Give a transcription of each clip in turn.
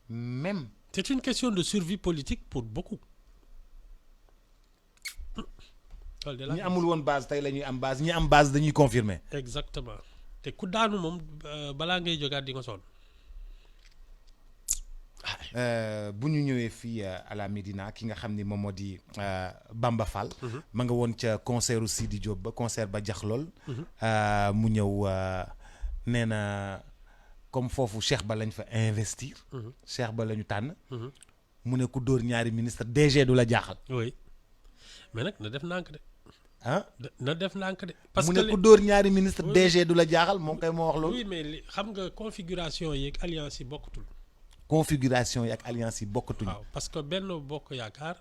même. C'est une question de survie politique pour beaucoup. ñi amul woon base tey la ñuy am base ñi am base dañuy confirmer. Exactement te ku daanu moom balaa ngay jógaat di nga sonn. bu ñu ñëwee fii à la Médina ki nga xam ni moom moo di Bamba Fall. ma nga woon ca concert u Sidi Diop ba concert ba jax lool. mu ñëw nee na comme foofu Cheikh Ba lañ fa investir. Cheikh Ba la ñu tànn. mu ne ku dóor ñaari ministre DG du la jaaxal. oui mais nag na def ndànk de. ah na def ndànk de. parce mu que ne ku dóor ñaari ministre DG du la jaaxal moom kay moo wax loolu. oui mais xam nga configuration yi ak alliance yi bokkutul. configuration yi ak alliance yi bokkatuñu. waaw parce que benn bokk yaakaar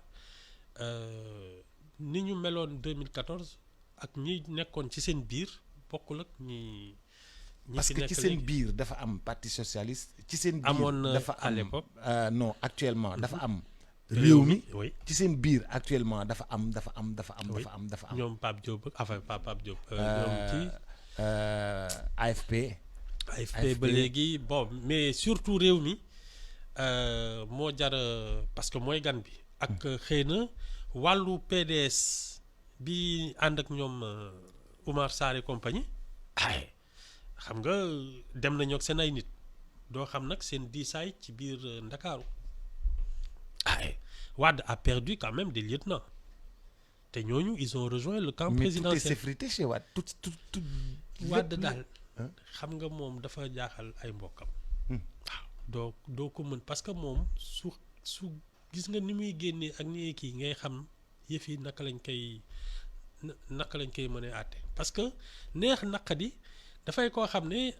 ni ñu meloon 2014 ak ñi nekkoon ci seen biir bokkul ak ñi parce que ci seen biir dafa am parti socialiste. ci seen biir amoon dafa à l'époque non actuellement dafa am. réew mi oui ci seen biir actuellement dafa am. ñoom Pape Diop enfin pas Pape Diop. ñoom ci AFP. AFP ba léegi bon mais surtout réew mi moo jar parce que mooy gan bi. ak xëy na wàllu PDS bi ànd ak ñoom Oumar Sarr et compagnie ay xam nga dem nañu ak seen ay nit doo xam nag seen diisaay ci biir Ndakaaru ay Wade a perdu quand même des lieutenants te ñooñu ils ont rejoint le camp présidentiel. mais tout est effrité chez Wade tout Wade daal xam nga moom dafa jaaxal ay mbokkam. waaw doo ko mën parce que moom su gis nga ni muy génnee ak ni kii ngay xam yëf yi naka lañ koy mën a àtte parce que neex naqadi dafay koo xam ne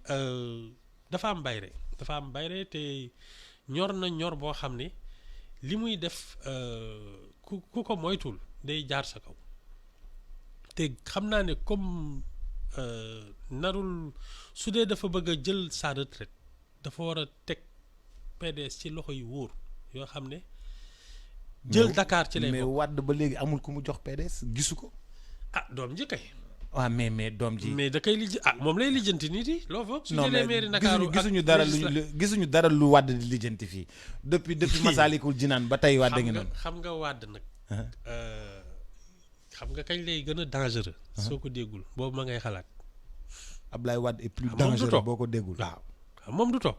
dafa am bayre te ñor na ñor boo xam ne li muy def ku ko moytul day jaar sa kaw te xam naa ne comme narul su dee dafa bëgg a jël sa retraite dafa war a teg PDS ci loxo yu wóor yoo xam ne jël Dakar ci lay mais Wade ba léegi amul ku mu jox PDS gisu ko. ah doom ji kay. waaw mais doom ji. mais da koy moom lay lijjanti nit yi loo foog. su jëlee mairie Dakar gisuñu dara lu Wade di lijjanti fii depuis Massalikul Jinaan ba tey Wade ngi noonu. xam nga Wade nag. xam nga kañ lay gën a dangereux. soo ko déggul boobu ma ngay xalaat. Ablaye Wade est plus dangereux boo ko déggul. waaw moom du toog.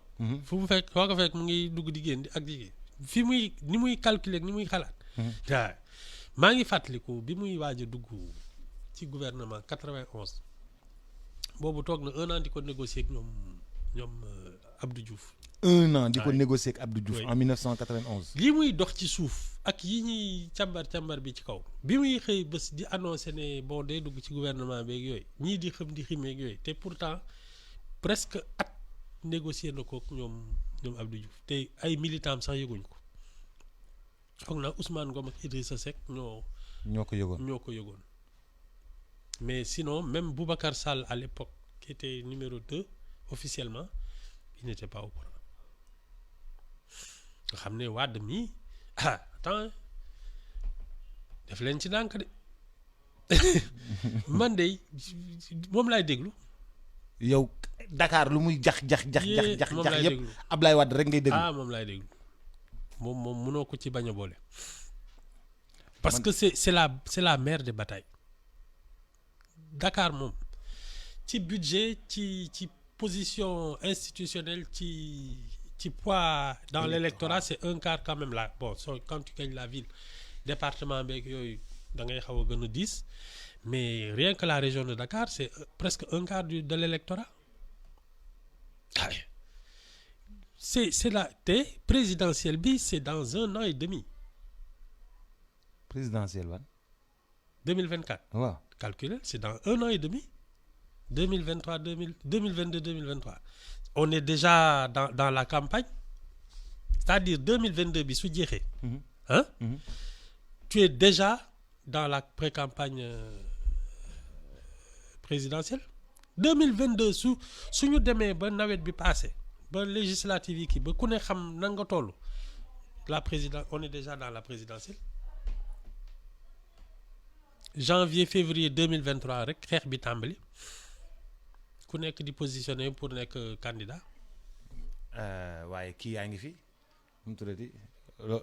fu mu fekk foo ko fekk mu ngi dugg di génn ak jigéen fi muy ni muy calculer ni muy xalaat. waaw maa ngi fàttaliku bi muy waaj a dugg ci gouvernement 91 boobu toog na 1 an di ko négocier ak ñoom Abdou Diouf. 1 an di ko négocier ak Abdou Diouf en 1991. lii muy dox ci suuf ak yi ñuy càmbar bi ci kaw bi muy xëy bés di annoncé ne bon day dugg ci gouvernement beeg yooyu ñii di xam di ximeeg yooyu te pourtant presque at négocier na ko ak ñoom Abdou Diouf te ay militants sax yëguñ ko foog naa Ousmane Ngom ak Idrissa Seck ñoo ko yëgoon mais sinon même Boubacar Sall à l'époque qui était numéro 2 officiellement il n'était pas au courant nga xam ne Wade mi attends def leen ci ndànk de man de moom laay déglu. yow Dakar lu muy jax yëpp Ablaye Wade rek ngay déglu. moom laay déglu moom mënoo ko ci bañ a boole. parce que c'est la mère des batailles. Dakar moom ci budget ci position institutionnelle ci poids dans l'électorat c'est un quart quand même là bon quand tu gagnes la ville département beeg yooyu da ngay xaw a gën a diis mais rien que la région de Dakar c'est presque un quart de l'électorat c'est la te présidentielle bi c'est dans 1 an et demi. présidentielle wan 2024. waaw calculez c'est dans 1 an et demi. 2022-2023 on est déjà dans la campagne c'est-à-dire 2022 bi su jeexee. tu es déjà dans la pré-campagne présidentielle. 2022 suñu demee ba nawet bi passé ba législative yi kii ba ku ne xam na nga toll la présidence on est déjà dans la présidentielle. janvier février 2023 rek xeex bi tàmbali. ku nekk di positionné pour nekk candidat. waaye kii yaa ngi fi mu tuddati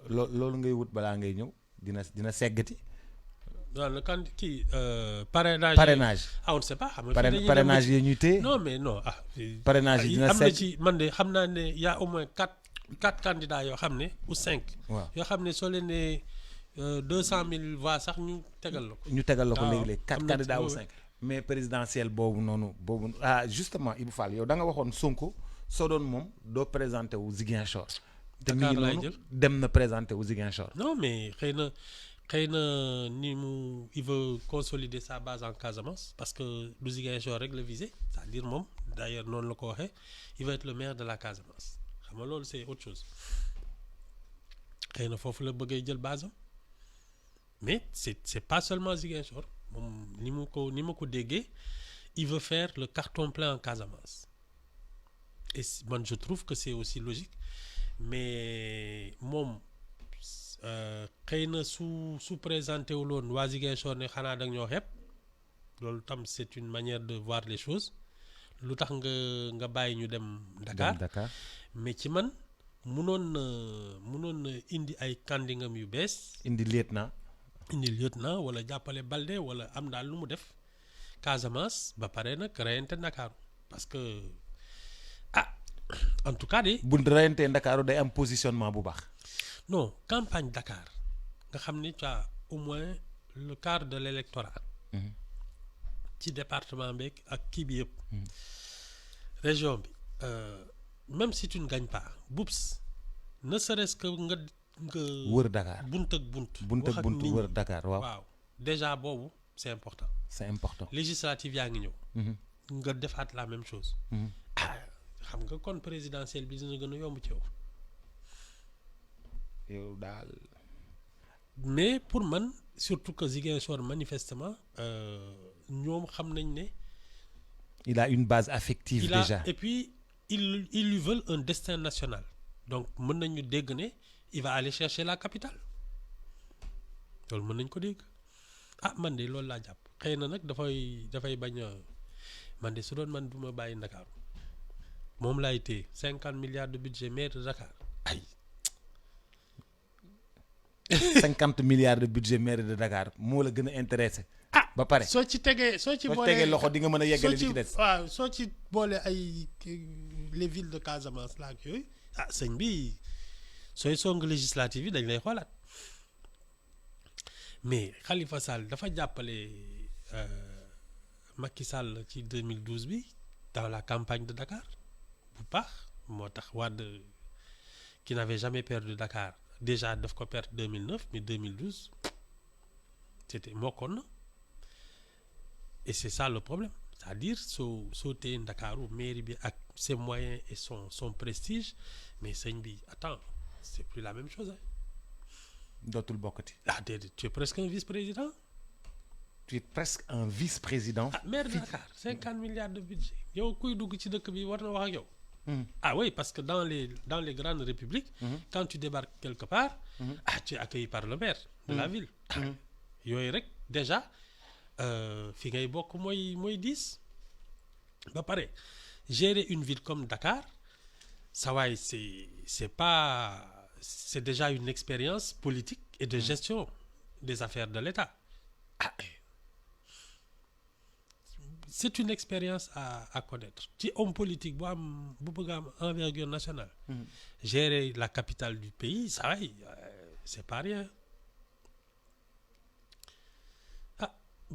loolu ngay wut balaa ngay ñëw dina seggati. waaw le kan kii parrainage. parrainage on ne sait pas. xam nga parrainage yi ñuy téye. non mais non parrainage yi dina am na ci man de xam naa ne y a au moins quatre candidats yoo xam ne ou 5. waaw yoo xam ne soo leen nee 200,000 voix sax ñu tegal la ko. ñu tegal la ko waaw léegi-léegi 4 candidats ou 5. mais présidentielle boobu noonu justement Ibou Fall yow da nga waxoon Sonko soo doon moom doo présenté wu Ziguinchor. te mi ngi noonu dem na présenté wu Ziguinchor. non mais xëy na ni mu il veut consolider sa base en Casamance parce que du Ziguinchor rek la visé c'est-à-dire moom d'ailleurs noonu la ko waxee il va être le maire de la Casamance xam nga loolu c'est autre chose xëy na foofu la bëggee jël base am mais c'est pas seulement Ziguinchor moom ni ma ko déggee il veut faire le carton plein en Casamance et man je trouve que c'est aussi logique mais moom xëy na su présenté wu loon waa Ziguinchor ne xanaa da nga ñoo xeeb loolu tam c'est une manière de voir les choses lu tax nga bàyyi ñu dem Dakar mais ci man munoon na indi ay kàndingam yu bees indi lieutenant wala jàppale Balde wala am daal lu mu def Casamance ba pare nag reyante Ndakaaru parce que en tout cas de bu reyantee Ndakaaru day am positionnement bu baax. non campagne Dakar nga xam ni tu as au moins le quart de l'électorat ci département beeg ak kii bi yëpp région bi même si tu ne gagnes pas BOUPS ne serait-ce que nga wër Dakar bunt ak bunt wër Dakar waaw déjà boobu c'est important législative yaa ngi ñëw nga defaat la même chose xam nga kon présidentielle bi dina gën a yomb ci yow daal mais pour man surtout que Ziguinchor manifestement ñoom xam nañ ne il a une base affective déjà et puis ils lui veulent un destin national donc mën nañu dégg ne il va aller chercher la capitale loolu mën nañ ko dégg man de loolu laa jàpp xëy na nag dafay bañ a man de su doon man du ma bàyyi Ndakaaru moom laay téye 50 milliards de budget maire de Dakar 50 milliards de budget maire de Dakar moo la gën a intéressé. ba pare soo ci boolee loxo di nga mën a yeggale li ci des. waaw soo ci boolee ay les villes de Casamance la ak yooyu sëñ bi sooy song législative yi dañ lay xoolaat mais Khalifa Sall dafa jàppale Macky Sall ci 2012 bi dans la campagne de Dakar bu baax moo tax Wade qui n'avait jamais perdu Dakar déjà daf ko perdre 2009 mais 2012 c'était mokkoon na et c'est ça le problème c'est-à-dire soo téye Ndakaaru mairie bi ak ses moyens et son prestige mais sëñ bi attends c'est plus la même chose dootul bokkati. déedéet tu es presque un vice-président. maire de Dakar 50 milliards de budget yow kuy dugg ci dëkk bi war na wax ak yow. Oui, parce que dans les grandes républiques, quand tu débarques quelque part, tu es accueilli par le maire de la ville. Yooyu rek déjà fi ngay bokk mooy 10 ba pare gérer une ville comme Dakar ça waay c'est déjà une expérience politique et de gestion des affaires de l'État. C'est une expérience à connaître ci homme politique bu bëgg a am envergure nationale. Gérer la capitale du pays ça va c'est pas rien.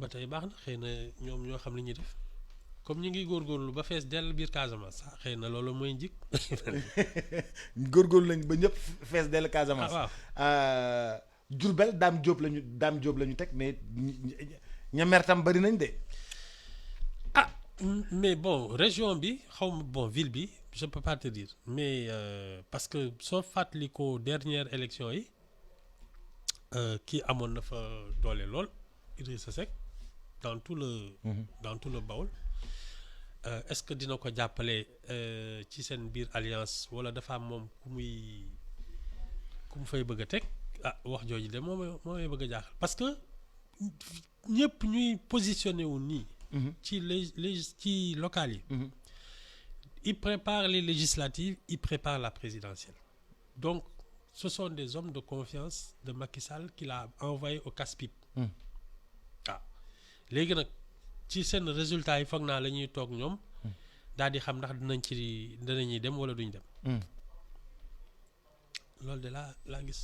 ba tey baax na xëy na ñoom ñoo xam li ñuy def comme ñu ngi góorgóorlu ba fees dell biir Casamance xëy na loolu mooy njëkk. góorgóorlu lañ ba ñëpp fees dell Casamance. waaw Diourbel Dame Diop lañu teg mais ña mer tam bari nañ de. mais bon région bi ville bi je peux pas te dire mais parce que soo fàttali ko dernière élection yi kii amoon na fa doole lool Idrissa Seck dans tout le Baol est-ce que dina ko jàppale ci seen biir alliance wala dafa am moom ku mu fay bëgg a teg wax jooju de moo may bëgg a jaaxal parce que ñëpp ñuy positionné wu nii. ci local yi. il prépare les législatives il prépare la présidentielle donc ce sont des hommes de confiance de Macky Sall qu'il a envoyé au casse-pipe. waaw léegi nag ci seen résultats yi foog naa la ñuy toog ñoom daal di xam ndax dinañuy dem wala duñ dem. loolu de laa gis.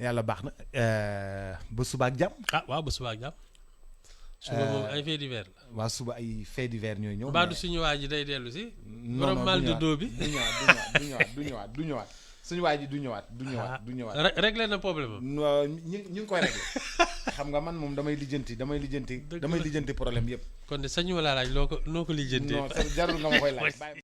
yàlla baax na ba suba ak jàmm. waaw ba suba ak jàmm. suba moom ay faits divers la. waaw suba ay faits divers ñooy ñëw. mbaa du suñu waa ji day dellu si. non borom mal de dos bi du ñëwaat suñu waa ji du ñëwaat. réglé na problème am. ñu ngi koy réglé xam nga man moom damay lijjanti problème yëpp. kon de sañu ma laa laaj noo ko lijjantee. non jarul nga ma koy laaj.